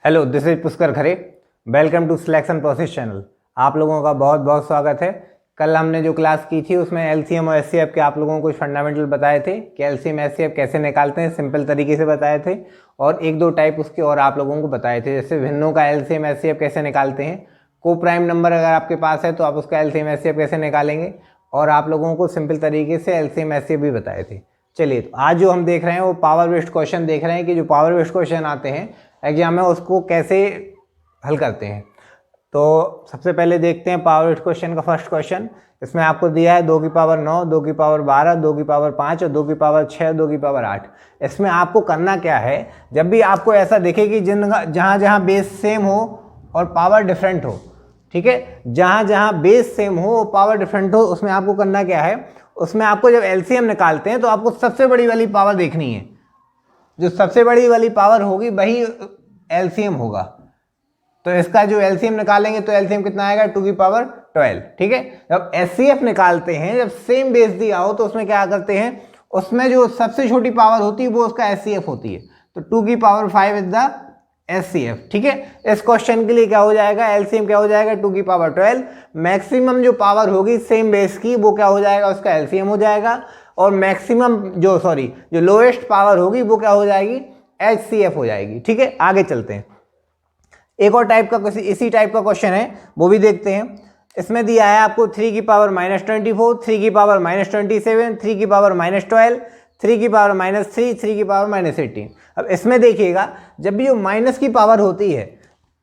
Hello, this is Pushkar Khare. Welcome to selection process channel. आप लोगों का बहुत बहुत स्वागत है। कल हमने जो क्लास की थी उसमें एलसीएम और एचसीएफ के आप लोगों को कुछ फंडामेंटल बताए थे कि एलसीएम एचसीएफ कैसे निकालते हैं, सिंपल तरीके से बताए थे। और एक दो टाइप उसके और आप लोगों को बताए थे, जैसे भिन्नों का एलसीएम एचसीएफ कैसे निकालते हैं, को प्राइम नंबर अगर आपके पास है तो आप उसका एलसीएम एचसीएफ कैसे निकालेंगे, और आप लोगों को सिंपल तरीके से एलसीएम एचसीएफ भी बताए थे। चलिए, तो आज जो हम देख रहे हैं वो पावर बेस्ड क्वेश्चन देख रहे हैं कि जो पावर बेस्ड क्वेश्चन आते हैं एग्जाम में उसको कैसे हल करते हैं। तो सबसे पहले देखते हैं पावर बेस्ड क्वेश्चन का फर्स्ट क्वेश्चन। इसमें आपको दिया है 2 की पावर 9, 2 की पावर 12, 2 की पावर 5 और 2 की पावर 6, 2 की पावर 8। इसमें आपको करना क्या है, जब भी आपको ऐसा दिखे कि जहाँ जहाँ बेस सेम हो और पावर डिफरेंट हो, ठीक है, जहाँ जहाँ बेस सेम हो और पावर डिफरेंट हो, उसमें आपको करना क्या है, उसमें आपको जब एलसीएम निकालते हैं तो आपको सबसे बड़ी वाली पावर देखनी है। जो सबसे बड़ी वाली पावर होगी वही एलसीएम होगा। तो इसका जो एलसीएम निकालेंगे तो एलसीएम कितना आएगा, 2 की पावर 12। ठीक है, जब एचसीएफ निकालते हैं, जब सेम बेस दिया हो तो उसमें क्या करते हैं, उसमें जो सबसे छोटी पावर होती है वो उसका एचसीएफ होती है। तो 2 की पावर 5 इज द एचसीएफ। ठीक है, इस क्वेश्चन के लिए क्या हो जाएगा, एलसीएम क्या हो जाएगा, 2 की पावर 12। मैक्सिमम जो पावर होगी सेम बेस की वो क्या हो जाएगा, उसका एलसीएम हो जाएगा। और मैक्सिमम जो लोएस्ट पावर होगी वो क्या हो जाएगी, एचसीएफ हो जाएगी। ठीक है, आगे चलते हैं। एक और टाइप का इसी टाइप का क्वेश्चन है, वो भी देखते हैं। इसमें दिया है आपको 3 की पावर -24, 3 की पावर -27, 3 की पावर -12, 3 की पावर -3, 3 की पावर -18। अब इसमें देखिएगा, जब भी जो माइनस की पावर होती है,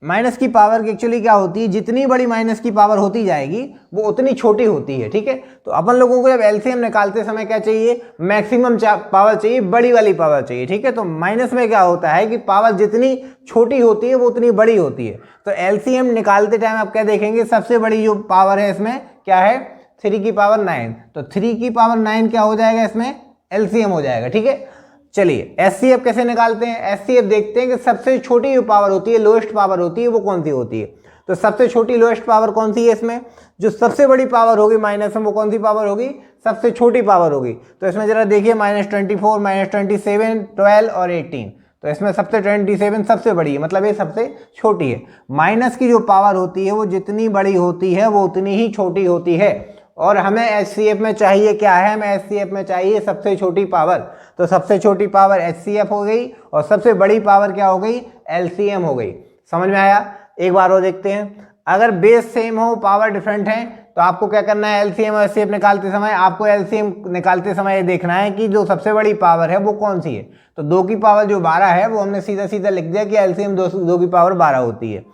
माइनस की पावर की एक्चुअली क्या होती है, जितनी बड़ी माइनस की पावर होती जाएगी वो उतनी छोटी होती है। ठीक है, तो अपन लोगों को जब एलसीएम निकालते समय क्या चाहिए, मैक्सिमम पावर चाहिए, बड़ी वाली पावर चाहिए। ठीक है, तो माइनस में क्या होता है कि पावर जितनी छोटी होती है वो उतनी बड़ी होती है। तो एलसीएम निकालते टाइम आप क्या देखेंगे, सबसे बड़ी जो पावर है इसमें क्या है, 3 की पावर 9। तो 3 की पावर 9 क्या हो जाएगा, इसमें एलसीएम हो जाएगा। ठीक है, चलिए एचसीएफ कैसे निकालते हैं। एचसीएफ देखते हैं कि सबसे छोटी जो पावर होती है, लोएस्ट पावर होती है, वो कौन सी होती है। तो सबसे छोटी लोएस्ट पावर कौन सी है, इसमें जो सबसे बड़ी पावर होगी माइनस में वो कौन सी पावर होगी, सबसे छोटी पावर होगी। तो इसमें जरा देखिए, -24, -27, 12 और 18। तो इसमें सबसे 27 सबसे बड़ी है, मतलब ये सबसे छोटी है। माइनस की जो पावर होती है वो जितनी बड़ी होती है वो उतनी ही छोटी होती है। और हमें एचसीएफ में चाहिए क्या है, हमें एचसीएफ में चाहिए सबसे छोटी पावर। तो सबसे छोटी पावर एचसीएफ हो गई और सबसे बड़ी पावर क्या हो गई, एलसीएम हो गई। समझ में आया। एक बार और देखते हैं, अगर बेस सेम हो पावर डिफरेंट है तो आपको क्या करना है, एलसीएम और एचसीएफ निकालते समय आपको एलसीएम निकालते समय ये देखना है कि जो सबसे बड़ी पावर है वो कौन सी है। तो 2 की पावर जो 12 है वो हमने सीधा सीधा लिख दिया कि एलसीएम 2 की पावर 12 होती है।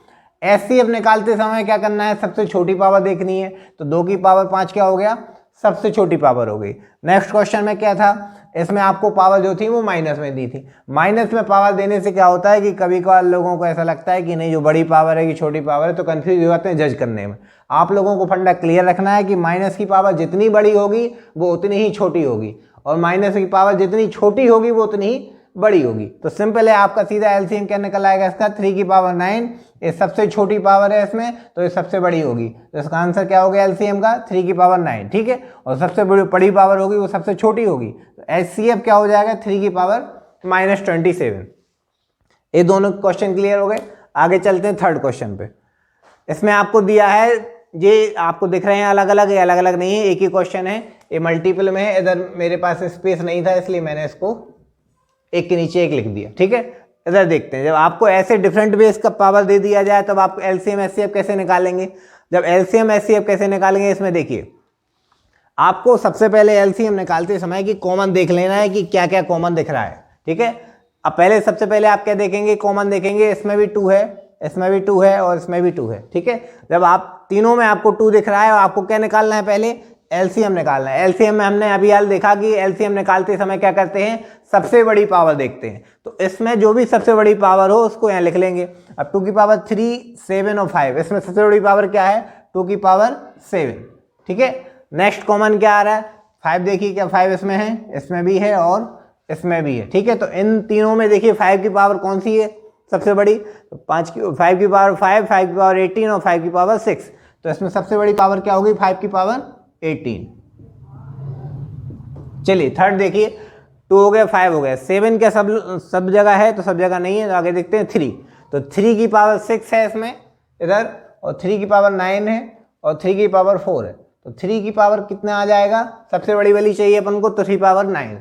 एचसीएफ निकालते समय क्या करना है, सबसे छोटी पावर देखनी है। तो 2 की पावर 5 क्या हो गया, सबसे छोटी पावर हो गई। नेक्स्ट क्वेश्चन में क्या था, इसमें आपको पावर जो थी वो माइनस में दी थी। माइनस में पावर देने से क्या होता है कि कभी कभार लोगों को ऐसा लगता है कि नहीं जो बड़ी पावर है कि छोटी पावर है, तो कंफ्यूज हो जाते हैं जज करने में। आप लोगों को फंडा क्लियर रखना है कि माइनस की पावर जितनी बड़ी होगी वो उतनी ही छोटी होगी, और माइनस की पावर जितनी छोटी होगी वो उतनी ही बड़ी होगी। तो सिंपल है, आपका सीधा एलसीएम क्या निकल आएगा इसका, 3 की पावर 9। ये सबसे छोटी पावर है इसमें, तो ये सबसे बड़ी होगी। तो इसका आंसर क्या हो गया एलसीएम का, 3 की पावर 9। ठीक है, और सबसे बड़ी पावर होगी वो सबसे छोटी होगी। तो एचसीएफ क्या हो जाएगा, 3 की पावर -27। ये दोनों क्वेश्चन क्लियर हो गए। आगे चलते हैं थर्ड क्वेश्चन पे। इसमें आपको दिया है, ये आपको दिख रहे हैं अलग अलग, ये अलग अलग नहीं है, एक ही क्वेश्चन है, ये मल्टीपल में है। इधर मेरे पास स्पेस नहीं था इसलिए मैंने इसको एक के नीचे एक लिख दिया। ठीक है, इधर देखते हैं, जब आपको ऐसे डिफरेंट बेस का पावर दे दिया जाए तब आप एलसीएम एचसीएफ कैसे निकालेंगे। जब एलसीएम एचसीएफ कैसे निकालेंगे, इसमें देखिए, आपको सबसे पहले एलसीएम निकालते समय कि कॉमन देख लेना है कि क्या क्या कॉमन दिख रहा है। ठीक है, अब पहले सबसे पहले आप क्या देखेंगे, कॉमन देखेंगे, इसमें भी 2 है, इसमें भी 2 है और इसमें भी 2 है। ठीक है, जब आप तीनों में आपको 2 दिख रहा है और आपको क्या निकालना है, पहले एलसीएम निकालना है। एलसीएम में हमने अभी हाल देखा कि एलसीएम निकालते समय क्या करते हैं, सबसे बड़ी पावर देखते हैं। तो इसमें जो भी सबसे बड़ी पावर हो उसको यहाँ लिख लेंगे। अब 2 की पावर 3, 7 और 5, इसमें सबसे बड़ी पावर क्या है, 2 की पावर 7। ठीक है, नेक्स्ट कॉमन क्या आ रहा है, 5 देखिए, क्या 5 इसमें है, इसमें भी है और इसमें भी है। ठीक है, तो इन तीनों में देखिए 5 की पावर कौन सी है सबसे बड़ी, तो 5 की पावर 5, 5 की पावर 18 और 5 की पावर 6। तो इसमें सबसे बड़ी पावर क्या होगी, 5 की पावर 18। चलिए थर्ड देखिए, 2 हो गया, 5 हो गया, 7 क्या सब जगह है, तो सब जगह नहीं है। तो आगे देखते हैं 3। तो 3 की पावर 6 है इसमें इधर, और 3 की पावर 9 है, और 3 की पावर 4 है। तो 3 की पावर कितना आ जाएगा, सबसे बड़ी वाली चाहिए अपन को, तो 3 पावर 9।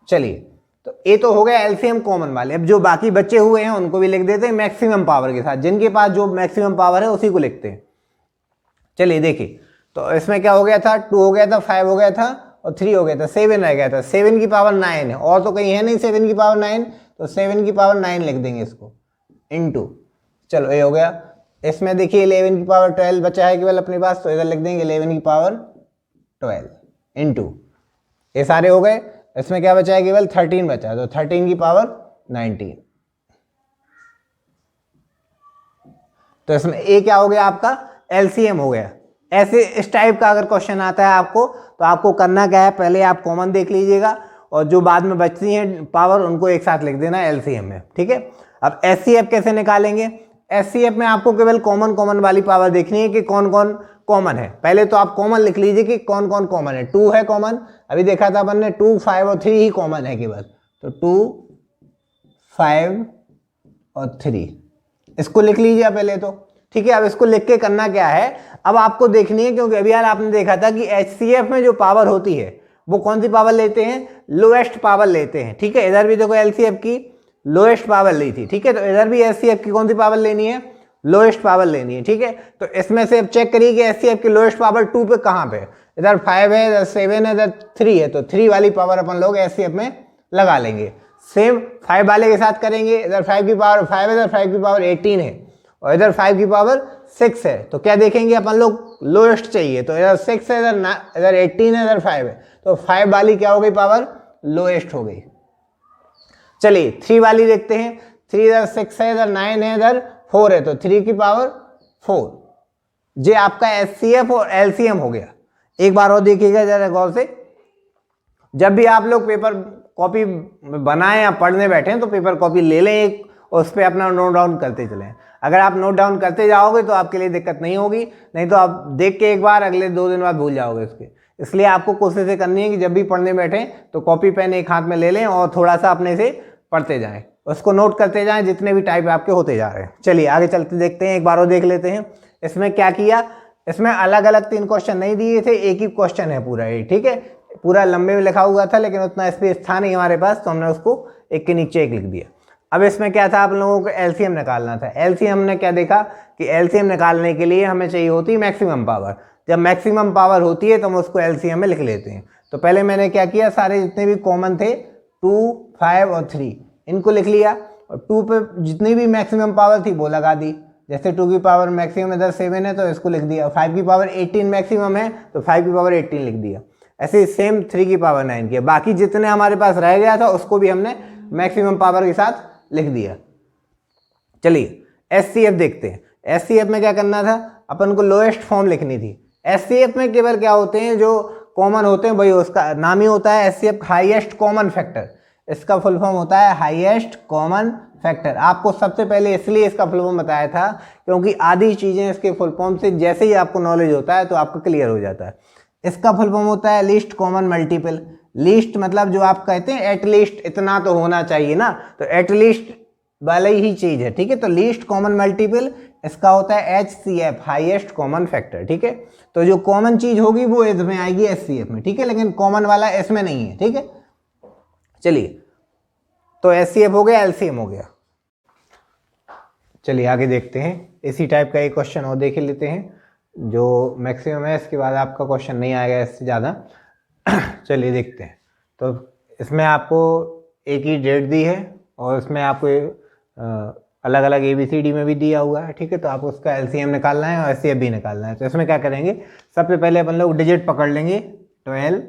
चलिए, तो ये तो हो गया एलसीएम कॉमन वाले। अब जो बाकी बचे हुए हैं उनको भी लिख देते हैं मैक्सिमम पावर के साथ, जिनके पास जो मैक्सिमम पावर है उसी को लिखते हैं। चलिए देखिए, तो इसमें क्या हो गया था, 2 हो गया था, 5 हो गया था, और 3 हो गया था, 7 रह गया था। 7 की पावर 9 है, और तो कहीं है नहीं 7 की पावर 9, तो 7 की पावर 9 लिख देंगे इसको, इनटू, चलो ये हो गया। इसमें देखिए 11 की पावर 12 बचा है केवल अपने पास, तो इधर लिख देंगे 11 की पावर 12 इनटू, ये सारे हो गए। इसमें क्या बचा है, केवल 13 बचा है, तो 13 की पावर 19। तो इसमें ए क्या हो गया आपका, एलसीएम हो गया। ऐसे इस टाइप का अगर क्वेश्चन आता है आपको, तो आपको करना क्या है, पहले आप कॉमन देख लीजिएगा, और जो बाद में बचती हैं पावर उनको एक साथ लिख देना एलसीएम में, ठीक है। अब एचसीएफ कैसे निकालेंगे, एचसीएफ में आपको केवल कॉमन वाली पावर देखनी है कि कौन कौन कॉमन है। पहले तो आप कॉमन लिख लीजिए कि कौन कौन कॉमन है। 2 है कॉमन, अभी देखा था अपन ने, 2, 5 और 3 ही कॉमन है केवल, तो 2, 5 और 3 इसको लिख लीजिए पहले तो, ठीक है। अब इसको लिख के करना क्या है, अब आपको देखनी है, क्योंकि अभी यार आपने देखा था कि एचसीएफ में जो पावर होती है वो कौन सी पावर लेते हैं, लोएस्ट पावर लेते हैं, ठीक है। इधर भी देखो एलसीएफ की लोएस्ट पावर ली थी, ठीक है, तो इधर भी एचसीएफ की कौन सी पावर लेनी है, लोएस्ट पावर लेनी है, ठीक है। तो इसमें से अब चेक करिए कि एचसीएफ की लोएस्ट पावर 2 पे कहाँ पे, इधर 5 है, इधर 7 है, इधर 3 है, तो 3 वाली पावर अपन लोग एचसीएफ में लगा लेंगे। सेम 5 वाले के साथ करेंगे, इधर 5 की पावर 5 है, इधर 5 की पावर 18 है, और इधर 5 की पावर 6 है। तो क्या देखेंगे अपन लोग, लोएस्ट चाहिए, तो इधर 6 है, इधर 18 है, इधर 5 है, तो 5 वाली क्या हो गई पावर, लोएस्ट हो गई। चलिए 3 वाली देखते हैं, 3 इधर 6 है, इधर 9 है, इधर 4 है, तो 3 की पावर 4। ये आपका एचसीएफ और एलसीएम हो गया। एक बार और देखिएगा जरा गौर से, जब भी आप लोग पेपर कॉपी बनाएं या पढ़ने बैठे तो पेपर कॉपी ले लें एक, और उस पर अपना नोट डाउन करते चलें। अगर आप नोट डाउन करते जाओगे तो आपके लिए दिक्कत नहीं होगी, नहीं तो आप देख के एक बार अगले 2 दिन बाद भूल जाओगे उसके। इसलिए आपको कोशिश ये करनी है कि जब भी पढ़ने बैठें तो कॉपी पेन एक हाथ में ले लें और थोड़ा सा अपने से पढ़ते जाएं, उसको नोट करते जाएं जितने भी टाइप आपके होते जा रहे हैं। चलिए आगे चलते देखते हैं, एक बार और देख लेते हैं। इसमें क्या किया, इसमें अलग अलग 3 क्वेश्चन नहीं दिए थे, एक ही क्वेश्चन है पूरा ये, ठीक है। पूरा लंबे में लिखा हुआ था लेकिन उतना स्पेस था नहीं हमारे पास, तो हमने उसको एक के नीचे एक लिख दिया। अब इसमें क्या था, आप लोगों को एलसीएम निकालना था। एलसीएम ने क्या देखा कि एलसीएम निकालने के लिए हमें चाहिए होती है मैक्सिमम पावर। जब मैक्सिमम पावर होती है तो हम उसको एलसीएम में लिख लेते हैं। तो पहले मैंने क्या किया, सारे जितने भी कॉमन थे 2, 5 और 3 इनको लिख लिया, और 2 पे जितनी भी मैक्सिमम पावर थी वो लगा दी। जैसे 2 की पावर मैक्सिमम इधर 7 है तो इसको लिख दिया, 5 की पावर 18 मैक्सिमम है तो 5 की पावर 18 लिख दिया। ऐसे सेम 3 की पावर 9 किया, बाकी जितने हमारे पास रह गया था उसको भी हमने मैक्सिमम पावर के साथ लिख दिया। चलिए एचसीएफ देखते हैं। एचसीएफ में क्या करना था, अपन को लोएस्ट फॉर्म लिखनी थी। एचसीएफ में केवल क्या होते हैं, जो कॉमन होते हैं वही, उसका नाम ही होता है एचसीएफ, हाईएस्ट कॉमन फैक्टर। इसका फुल फॉर्म होता है हाईएस्ट कॉमन फैक्टर। आपको सबसे पहले इसलिए इसका फुल फॉर्म बताया था क्योंकि आधी चीज़ें इसके फुल फॉर्म से जैसे ही आपको नॉलेज होता है तो आपको क्लियर हो जाता है। इसका फुल फॉर्म होता है लीस्ट कॉमन मल्टीपल। लीस्ट मतलब जो आप कहते हैं एटलीस्ट इतना तो होना चाहिए ना, तो एटलीस्ट वाला ही चीज़ है, ठीक है। तो लीस्ट कॉमन मल्टीपल इसका होता है एचसीएफ, हाईएस्ट कॉमन फैक्टर, ठीक है। तो जो कॉमन चीज़ होगी वो इसमें आएगी एचसीएफ में, ठीक है, लेकिन कॉमन वाला इसमें नहीं है, ठीक है। चलिए तो एचसीएफ हो गया, एलसीएम हो गया। चलिए आगे देखते हैं, इसी टाइप का एक क्वेश्चन और देख लेते हैं जो मैक्सिमम है, इसके बाद आपका क्वेश्चन नहीं आएगा इससे ज़्यादा। चलिए देखते हैं। तो इसमें आपको एक ही डेट दी है और इसमें आपको अलग अलग ABCD में भी दिया हुआ है, ठीक है। तो आपको उसका एलसीएम निकालना है और एचसीएफ भी निकालना है। तो इसमें क्या करेंगे, सबसे पहले अपन लोग डिजिट पकड़ लेंगे 12,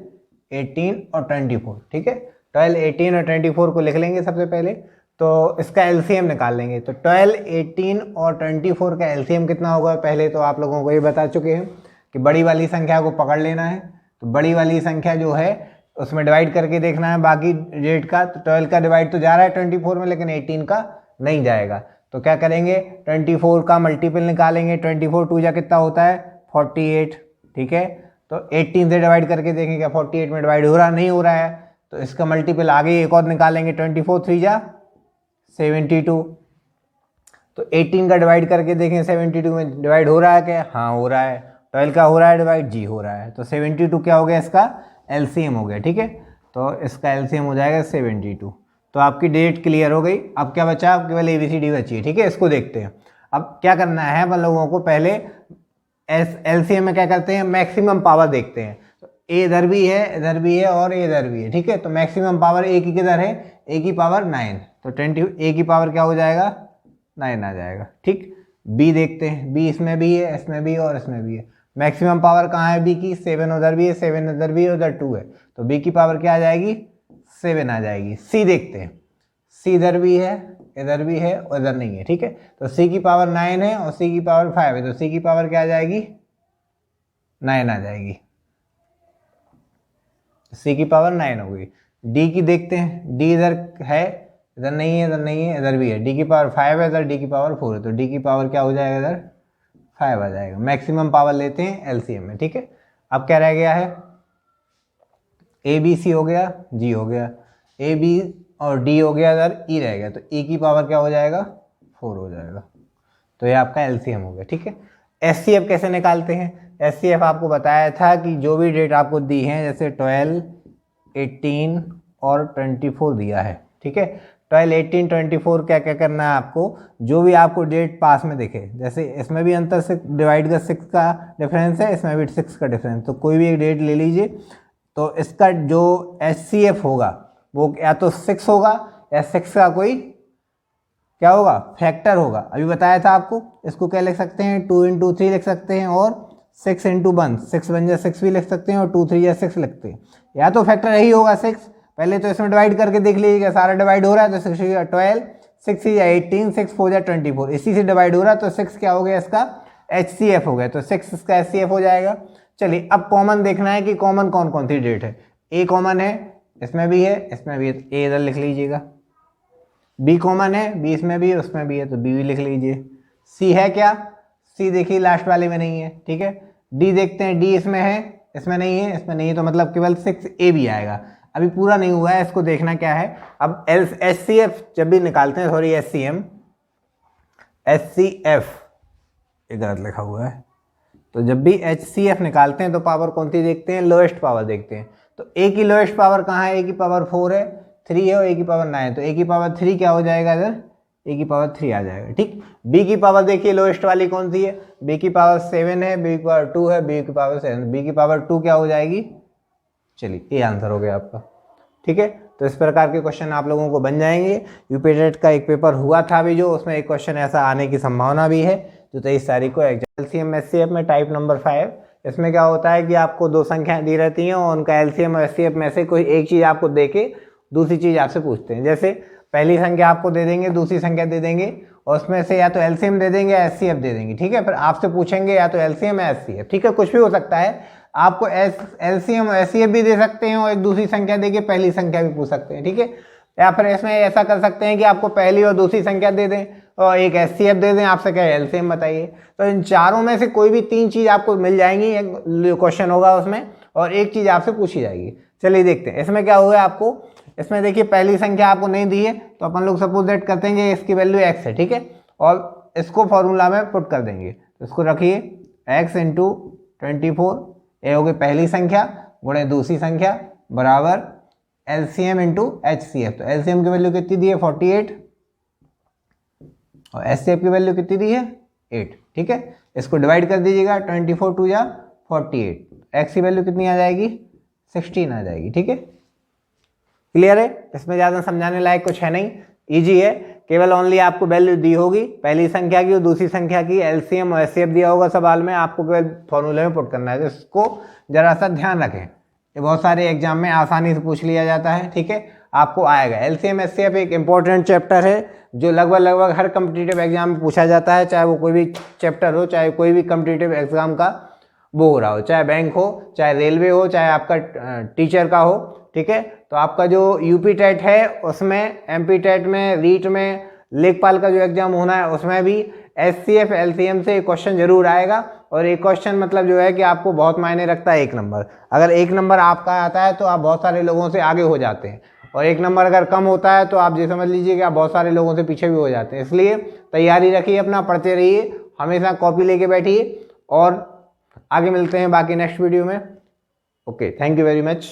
18 और 24, ठीक है। 12, 18 और 24 को लिख लेंगे सबसे पहले, तो इसका एलसीएम निकाल लेंगे। तो 12, 18 और 24 का एलसीएम कितना होगा, पहले तो आप लोगों को ये बता चुके हैं कि बड़ी वाली संख्या को पकड़ लेना है। तो बड़ी वाली संख्या जो है उसमें डिवाइड करके देखना है बाकी डेट का। तो 12 का डिवाइड तो जा रहा है 24 में, लेकिन 18 का नहीं जाएगा। तो क्या करेंगे, 24 का मल्टीपल निकालेंगे। 24 2 जा कितना होता है 48, ठीक है। तो 18 से डिवाइड करके देखेंगे क्या 48 में डिवाइड हो रहा, नहीं हो रहा है, तो इसका मल्टीपल आगे एक और निकालेंगे। 24 3 जा 72, तो 18 का डिवाइड करके देखें 72 में डिवाइड हो रहा है क्या? हाँ हो रहा है। 12 का हो रहा है डिवाइड? जी हो रहा है। तो 72 क्या हो गया? इसका एलसीएम हो गया। ठीक है, तो इसका एलसीएम हो जाएगा 72। तो आपकी डेट क्लियर हो गई। अब क्या बचा? अब केवल ABCD बची है। ठीक है, इसको देखते हैं। अब क्या करना है अपन लोगों को, पहले एलसीएम में क्या करते हैं, मैक्सिमम पावर देखते हैं। तो ए इधर भी है, इधर भी है और ए इधर भी है। ठीक है, तो मैक्सिमम पावर ए की किधर है? ए की पावर 9। तो 20 ए की पावर क्या हो जाएगा? 9 आ जाएगा। ठीक, बी देखते हैं। बी इसमें भी है, इसमें भी है और इसमें भी है। मैक्सिमम पावर कहाँ है बी की? 7 उधर भी है, 7 इधर भी है, उधर 2 है। तो बी की पावर क्या आ जाएगी? 7 आ जाएगी। सी देखते हैं। सी इधर भी है, इधर भी है और इधर नहीं है। ठीक है, तो सी की पावर 9 है और सी की पावर 5 है। तो सी की पावर क्या आ जाएगी? 9 आ जाएगी। सी की पावर 9 हो गई। डी की देखते हैं। डी इधर है, इधर नहीं है, इधर नहीं है, इधर भी है। डी की पावर 5 है, इधर डी की पावर 4 है। तो डी की पावर क्या हो जाएगा? इधर 5 आ जाएगा। मैक्सिमम पावर लेते हैं एलसीएम में। ठीक है, अब क्या रह गया है? ए बी सी हो गया, जी हो गया, ए बी और डी हो गया, इधर ई रह गया। तो ई की पावर क्या हो जाएगा? 4 हो जाएगा। तो ये आपका एलसीएम हो गया। ठीक है, एचसीएफ कैसे निकालते हैं? एचसीएफ आपको बताया था कि जो भी डेट आपको दी है, जैसे 12, 18 और 24 दिया है। ठीक है, 12, 18, 24 क्या क्या करना है आपको? जो भी आपको डेट पास में दिखे, जैसे इसमें भी अंतर से डिवाइड का 6 का डिफरेंस है, इसमें भी 6 का डिफरेंस, तो कोई भी एक डेट ले लीजिए। तो इसका जो एचसीएफ होगा वो या तो 6 होगा या 6 का कोई क्या होगा? फैक्टर होगा। अभी बताया था आपको। इसको क्या लिख सकते हैं? 2 × 3 लिख सकते हैं और 6 × 1, 6 बन जाए 6 भी लिख सकते हैं और 2 3 या 6 लिखते हैं। या तो फैक्टर यही होगा 6। पहले तो इसमें डिवाइड करके देख लीजिएगा, सारा डिवाइड हो रहा है तो 6 या 12, 6 या 18, 6 4 या 24, इसी से डिवाइड हो रहा है। तो 6 क्या हो गया? इसका एचसीएफ हो गया। तो 6 इसका एचसीएफ हो जाएगा। चलिए, अब कॉमन देखना है कि कॉमन कौन कौन सी डेट है। ए कॉमन है, इसमें भी है, इसमें भी है, ए इधर लिख लीजिएगा। बी कॉमन है, बी इसमें भी है, उसमें भी है, तो बी भी लिख लीजिए। सी है क्या? सी देखिए लास्ट वाले में नहीं है। ठीक है, डी देखते हैं। डी इसमें है, इसमें नहीं है, इसमें नहीं है, तो मतलब केवल 6 ए भी आएगा। अभी पूरा नहीं हुआ है, इसको देखना क्या है। अब एचसीएफ जब भी निकालते हैं, सॉरी एचसीएम, एचसीएफ ये गलत लिखा हुआ है। तो जब भी एचसीएफ निकालते हैं तो पावर कौन सी देखते हैं? लोएस्ट पावर देखते हैं। तो ए की लोएस्ट पावर कहाँ है? ए की पावर 4 है, 3 है और ए की पावर 9 है। तो ए की पावर 3 क्या हो जाएगा? इधर ए की पावर 3 आ जाएगा। ठीक, बी की पावर देखिए लोएस्ट वाली कौन सी है? बी की पावर 7 है, बी की पावर 2 है, बी की पावर 7, बी की पावर 2 क्या हो जाएगी? चलिए, ये आंसर हो गया आपका। ठीक है, तो इस प्रकार के क्वेश्चन आप लोगों को बन जाएंगे। यूपी टेट का एक पेपर हुआ था अभी, जो उसमें एक क्वेश्चन ऐसा आने की संभावना भी है, जो 23 तारीख को एलसीएम एचसीएफ में टाइप नंबर 5। इसमें क्या होता है कि आपको 2 संख्याएं दी रहती हैं और उनका एलसीएम और एचसीएफ में से कोई एक चीज़ आपको दे के दूसरी चीज़ आपसे पूछते हैं। जैसे पहली संख्या आपको दे देंगे, दूसरी संख्या दे देंगे और उसमें से या तो एलसीएम दे देंगे या एचसीएफ दे देंगे। ठीक है, फिर आपसे पूछेंगे या तो एलसीएम या एचसीएफ। ठीक है, कुछ भी हो सकता है। आपको एलसीएम और एचसीएफ भी दे सकते हैं और एक दूसरी संख्या देके पहली संख्या भी पूछ सकते हैं। ठीक है, या फिर इसमें ऐसा कर सकते हैं कि आपको पहली और दूसरी संख्या दे दें और एक एचसीएफ दे दें, आपसे क्या एलसीएम बताइए। तो इन चारों में से कोई भी 3 चीज़ आपको मिल जाएंगी, एक क्वेश्चन होगा उसमें और एक चीज़ आपसे पूछी जाएगी। चलिए देखते हैं इसमें क्या हुआ है आपको। इसमें देखिए पहली संख्या आपको नहीं दी है, तो अपन लोग सपोज दैट करते हैं कि इसकी वैल्यू x है। ठीक है, और इसको फॉर्मूला में पुट कर देंगे। तो इसको रखिए x × 24, ये हो गई पहली संख्या गुणे दूसरी संख्या बराबर एलसीएम × एचसीएफ। तो एलसीएम की वैल्यू कितनी दी है? 48 और एचसीएफ की वैल्यू कितनी दी है? 8। ठीक है, इसको डिवाइड कर दीजिएगा, 24 2 या 48, एक्स की वैल्यू कितनी आ जाएगी? 16 आ जाएगी। ठीक है, क्लियर है? इसमें ज़्यादा समझाने लायक कुछ है नहीं, इजी है। केवल ओनली आपको वैल्यू दी होगी पहली संख्या की और दूसरी संख्या की, एलसीएम और एचसीएफ दिया होगा सवाल में, आपको केवल फॉर्मूले में पुट करना है। तो इसको जरा सा ध्यान रखें, ये बहुत सारे एग्जाम में आसानी से पूछ लिया जाता है। ठीक है, आपको आएगा। एलसीएम एचसीएफ एक इंपॉर्टेंट चैप्टर है जो लगभग हर कम्पिटिटिव एग्जाम में पूछा जाता है, चाहे वो कोई भी चैप्टर हो, चाहे कोई भी कम्पिटिटिव एग्जाम का वो हो रहा हो, चाहे बैंक हो, चाहे रेलवे हो, चाहे आपका टीचर का हो। ठीक है, तो आपका जो यूपी टेट है उसमें, एमपी टेट में, रीट में, लेखपाल का जो एग्जाम होना है उसमें भी एचसीएफ एलसीएम से एक क्वेश्चन जरूर आएगा। और एक क्वेश्चन मतलब जो है कि आपको बहुत मायने रखता है 1 नंबर। अगर 1 नंबर आपका आता है तो आप बहुत सारे लोगों से आगे हो जाते हैं। और 1 नंबर अगर कम होता है तो आप ये समझ लीजिए कि आप बहुत सारे लोगों से पीछे भी हो जाते हैं। इसलिए तैयारी रखिए, अपना पढ़ते रहिए, हमेशा कॉपी लेके बैठिए और आगे मिलते हैं बाकी नेक्स्ट वीडियो में। Okay, thank you very much.